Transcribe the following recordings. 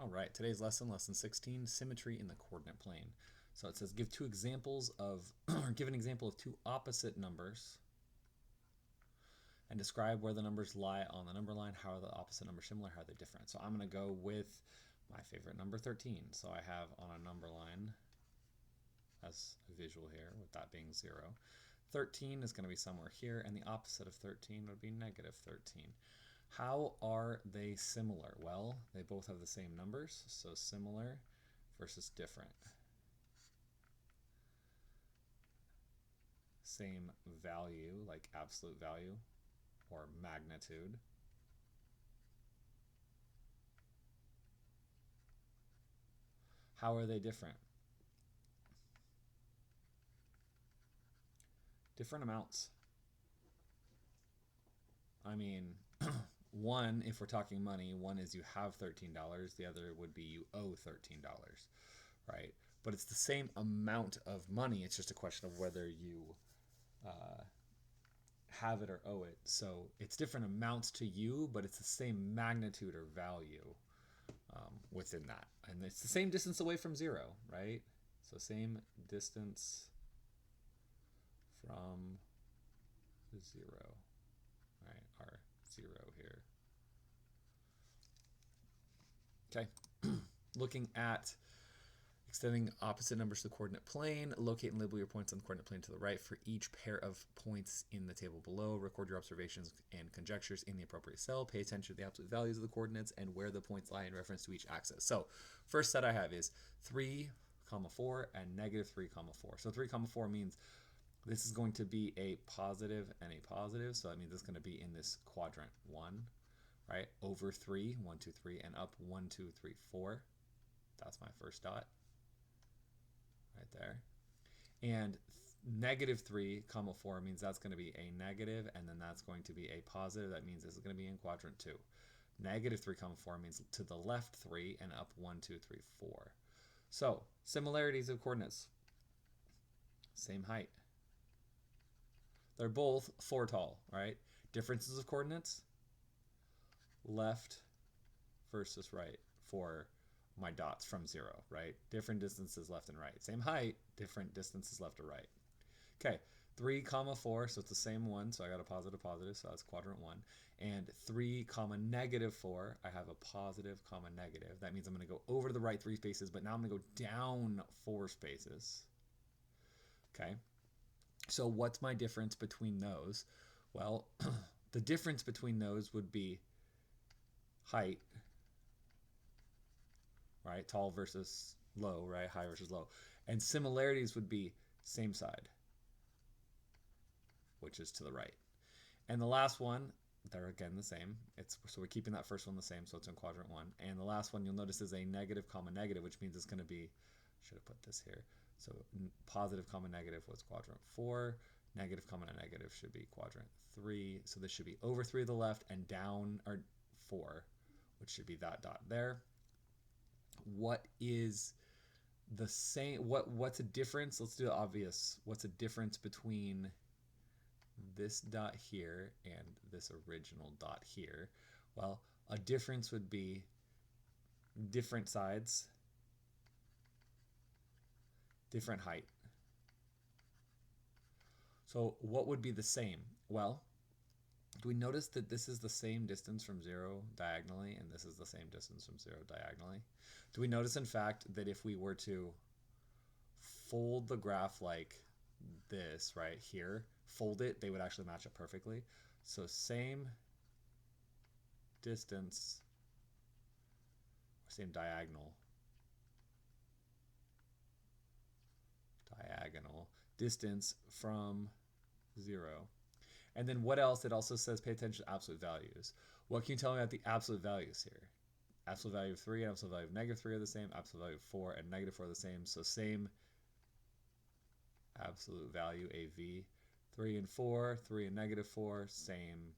All right, today's lesson, lesson 16, symmetry in the coordinate plane. So it says give two examples of, or give an example of two opposite numbers and describe where the numbers lie on the number line. How are the opposite numbers similar? How are they different? So I'm going to go with my favorite number, 13. So I have on a number line, as a visual here, with that being 0. 13 is going to be somewhere here, and the opposite of 13 would be negative 13. How are they similar? Well, they both have the same numbers, so similar versus different. Same value, like absolute value or magnitude. How are they different? Different amounts. I mean, one, if we're talking money, one is you have $13, the other would be you owe $13, right? But it's the same amount of money, it's just a question of whether you have it or owe it. So it's different amounts to you, but it's the same magnitude or value within that. And it's the same distance away from 0, right? So same distance from 0, right? Our 0 here. Okay, looking at extending opposite numbers to the coordinate plane, locate and label your points on the coordinate plane to the right for each pair of points in the table below. Record your observations and conjectures in the appropriate cell. Pay attention to the absolute values of the coordinates and where the points lie in reference to each axis. So first set I have is 3, 4 and negative 3, 4. So 3, 4 means this is going to be a positive and a positive. So that means it's going to be in this quadrant 1, right? Over 3, 1, 2, 3, and up 1, 2, 3, 4. That's my first dot right there. And negative 3, 4 means that's going to be a negative, and then that's going to be a positive. That means this is going to be in quadrant 2. Negative 3, 4 means to the left 3 and up 1, 2, 3, 4. So similarities of coordinates. Same height. They're both 4 tall, right? Differences of coordinates. Left versus right for my dots from 0, right? Different distances left and right. Same height, different distances left or right. Okay, 3, 4, so it's the same one, so I got a positive, positive, so that's quadrant 1. And 3, negative 4, I have a positive, negative. That means I'm going to go over to the right 3 spaces, but now I'm going to go down 4 spaces. Okay, so what's my difference between those? Well, the difference between those would be height, right? Tall versus low, right? High versus low. And similarities would be same side, which is to the right. And the last one, they're again the same. So we're keeping that first one the same, so it's in quadrant 1. And the last one you'll notice is a negative, negative, which means it's going to be, should have put this here. So positive, negative was quadrant 4. Negative, negative should be quadrant 3. So this should be over 3 to the left and down, or 4, which should be that dot there. What is the same? What's a difference? Let's do the obvious. What's a difference between this dot here and this original dot here? Well, a difference would be different sides, different height. So what would be the same? Well, do we notice that this is the same distance from 0 diagonally, and this is the same distance from 0 diagonally? Do we notice, in fact, that if we were to fold the graph like this right here, fold it, they would actually match up perfectly? So same distance, or same diagonal distance from 0. And then what else? It also says pay attention to absolute values. What can you tell me about the absolute values here? Absolute value of 3 and absolute value of negative 3 are the same. Absolute value of 4 and negative 4 are the same. So same absolute value, AV. 3 and 4, 3 and negative 4, same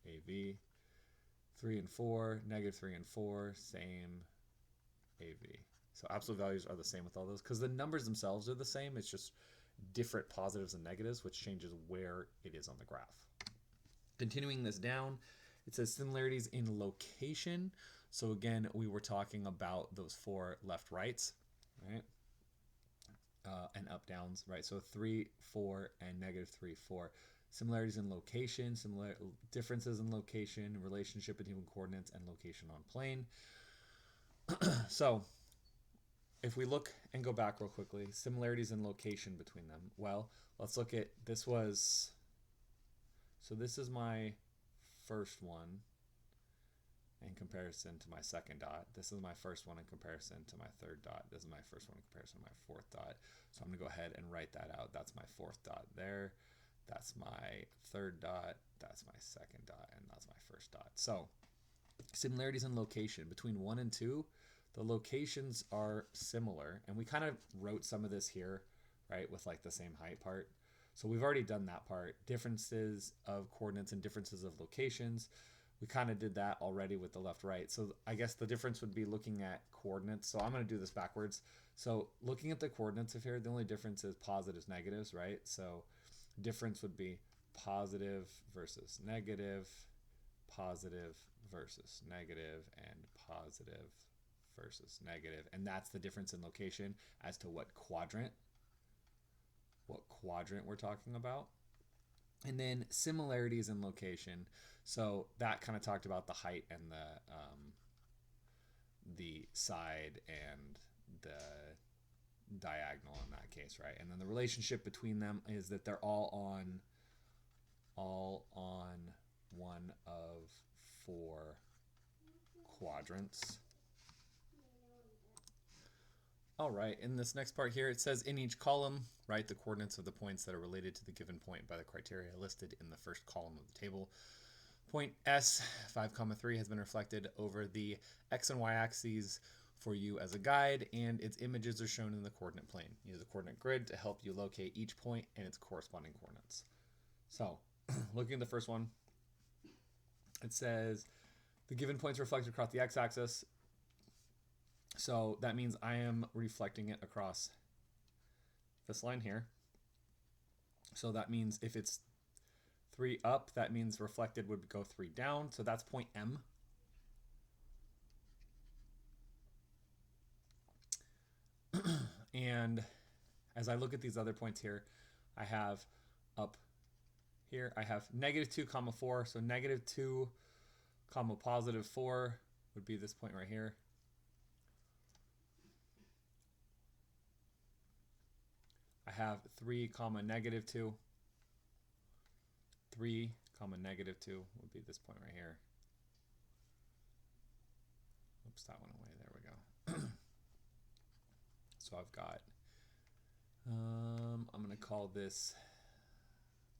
AV. 3 and 4, negative 3 and 4, same AV. So absolute values are the same with all those because the numbers themselves are the same. It's just different positives and negatives, which changes where it is on the graph. Continuing this down, it says similarities in location. So again, we were talking about those 4 left rights, right? And up downs, right? So 3, 4, and -3, 4. Similarities in location, similar differences in location, relationship between coordinates, and location on plane. So if we look and go back real quickly, similarities in location between them. Well, let's look at, this is my first one in comparison to my second dot. This is my first one in comparison to my third dot. This is my first one in comparison to my fourth dot. So I'm going to go ahead and write that out. That's my fourth dot there. That's my third dot. That's my second dot. And that's my first dot. So similarities in location between 1 and 2. The locations are similar. And we kind of wrote some of this here, right, with like the same height part. So we've already done that part. Differences of coordinates and differences of locations. We kind of did that already with the left right. So I guess the difference would be looking at coordinates. So I'm going to do this backwards. So looking at the coordinates of here, the only difference is positives, negatives, right? So difference would be positive versus negative, positive versus negative, and positive versus negative. And that's the difference in location as to what quadrant we're talking about. And then similarities in location. So that kind of talked about the height and the side and the diagonal in that case, right? And then the relationship between them is that they're all on one of 4 quadrants. All right, in this next part here, it says in each column, write the coordinates of the points that are related to the given point by the criteria listed in the first column of the table. Point S, 5, 3 has been reflected over the X and Y axes for you as a guide, and its images are shown in the coordinate plane. Use a coordinate grid to help you locate each point and its corresponding coordinates. So, looking at the first one, it says the given points are reflected across the x-axis. So that means I am reflecting it across this line here. So that means if it's 3 up, that means reflected would go 3 down. So that's point M. And as I look at these other points here, I have up here, I have -2, 4. So -2, +4 would be this point right here. I have 3, -2. 3, -2 would be this point right here. Oops, that went away. There we go. So I've got, I'm going to call this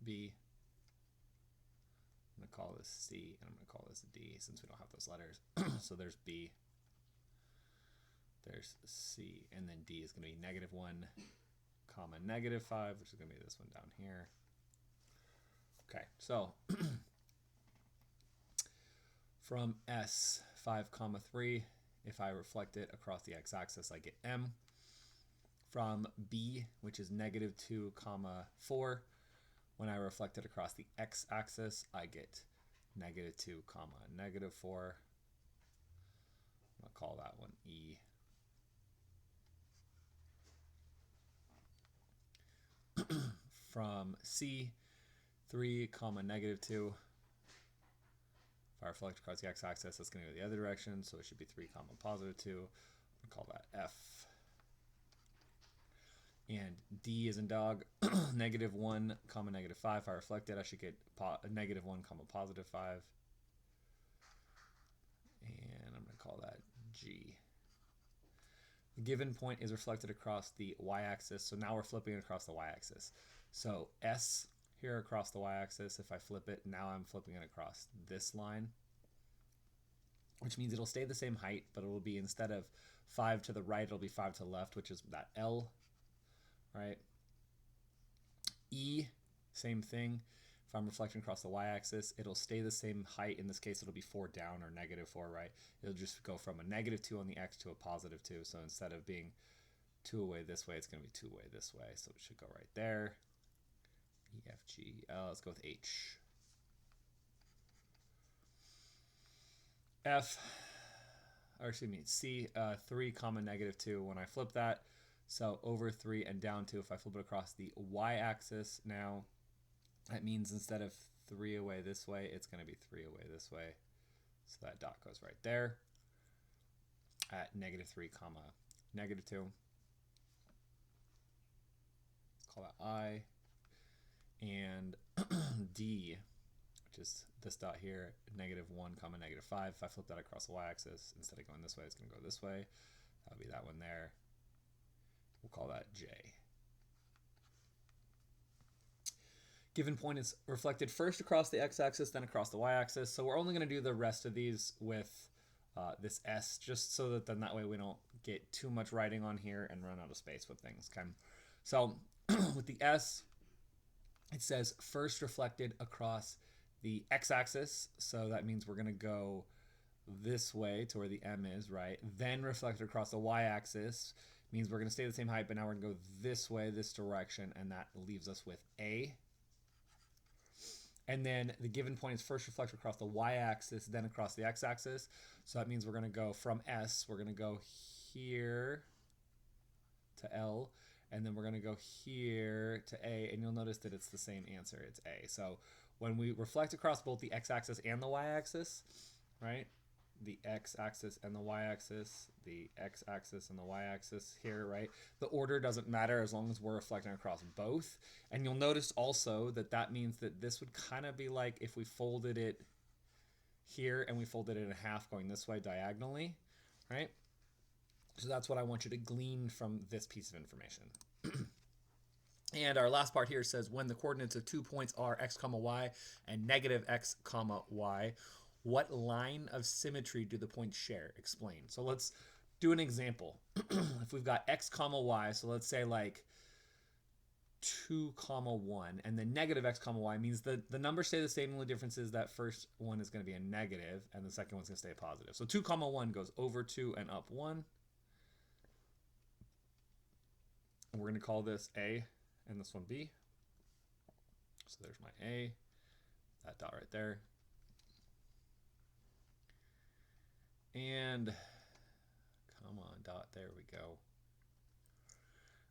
B. I'm going to call this C, and I'm going to call this D since we don't have those letters. So there's B, there's C, and then D is going to be -1, -5, which is going to be this one down here. Okay, so from S, 5, 3, if I reflect it across the x-axis, I get M. From B, which is -2, 4, when I reflect it across the x-axis, I get -2, -4. I'm going to call that one E. From C, 3, -2. If I reflect across the x-axis, that's going to go the other direction, so it should be 3, +2. I'm going to call that F. And D is in dog, -1, -5. If I reflect it, I should get -1, +5. And I'm going to call that G. The given point is reflected across the y-axis, so now we're flipping it across the y-axis. So S here across the y-axis, if I flip it, now I'm flipping it across this line, which means it'll stay the same height, but it will be, instead of 5 to the right, it'll be 5 to the left, which is that L, right? E, same thing. If I'm reflecting across the y-axis, it'll stay the same height. In this case, it'll be 4 down or -4, right? It'll just go from a -2 on the x to a +2. So instead of being 2 away this way, it's going to be 2 away this way. So it should go right there. E, F, G, L. Let's go with H. F, or excuse me, C, 3 comma negative 2 when I flip that. So over 3 and down 2, if I flip it across the y-axis now, that means instead of 3 away this way, it's going to be 3 away this way. So that dot goes right there at negative 3 comma negative 2. Call that I. And D, which is this dot here, negative 1 comma negative 5. If I flip that across the y-axis, instead of going this way, it's going to go this way. That'll be that one there. We'll call that J. Given point is reflected first across the x-axis, then across the y-axis. So we're only going to do the rest of these with this S, just so that then that way we don't get too much writing on here and run out of space with things. Okay. So with the S, it says first reflected across the x-axis. So that means we're going to go this way to where the M is, right? Then reflected across the y-axis means we're going to stay the same height, but now we're going to go this way, this direction, and that leaves us with A. And then the given point is first reflected across the y-axis, then across the x-axis. So that means we're going to go from S, we're going to go here to L, and then we're going to go here to A, and you'll notice that it's the same answer. It's A. So when we reflect across both the x-axis and the y-axis, right? The x-axis and the y-axis, the x-axis and the y-axis here, right? The order doesn't matter as long as we're reflecting across both. And you'll notice also that that means that this would kind of be like if we folded it here and we folded it in half going this way diagonally, right? So that's what I want you to glean from this piece of information. And our last part here says when the coordinates of 2 points are x comma y and negative x comma y, what line of symmetry do the points share? Explain. So let's do an example. If we've got x comma y, so let's say like 2 comma 1, and then negative x comma y means the numbers stay the same. The only difference is that first one is going to be a negative and the second one's going to stay a positive. So 2 comma 1 goes over 2 and up 1. And we're going to call this A and this one B. So there's my A, that dot right there. And come on, dot, there we go.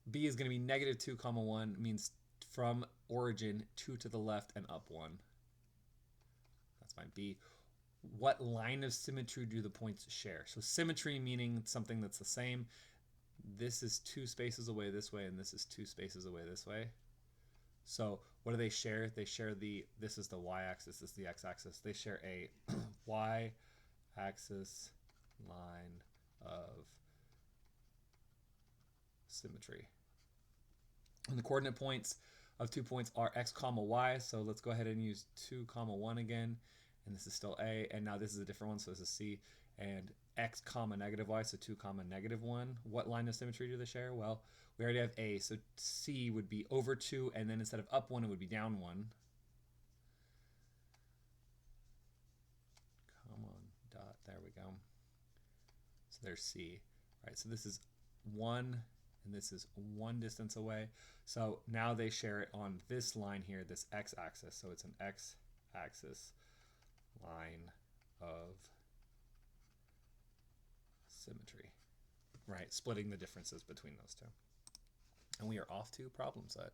B is going to be negative 2 comma 1, means from origin 2 to the left and up 1. That's my B. What line of symmetry do the points share? So symmetry meaning something that's the same. This is 2 spaces away this way, and this is 2 spaces away this way. So what do they share? They share this is the y-axis, this is the x-axis. They share a y-axis line of symmetry. And the coordinate points of 2 points are x comma y. So let's go ahead and use 2 comma 1 again. And this is still A. And now this is a different one, so this is C. And x comma negative y, so 2 comma negative 1. What line of symmetry do they share? Well, we already have A, so C would be over 2, and then instead of up 1, it would be down 1. Come on, dot, there we go. So there's C. All right, so this is 1, and this is 1 distance away. So now they share it on this line here, this x-axis. So it's an x-axis line of symmetry, right? Splitting the differences between those two. And we are off to problem set.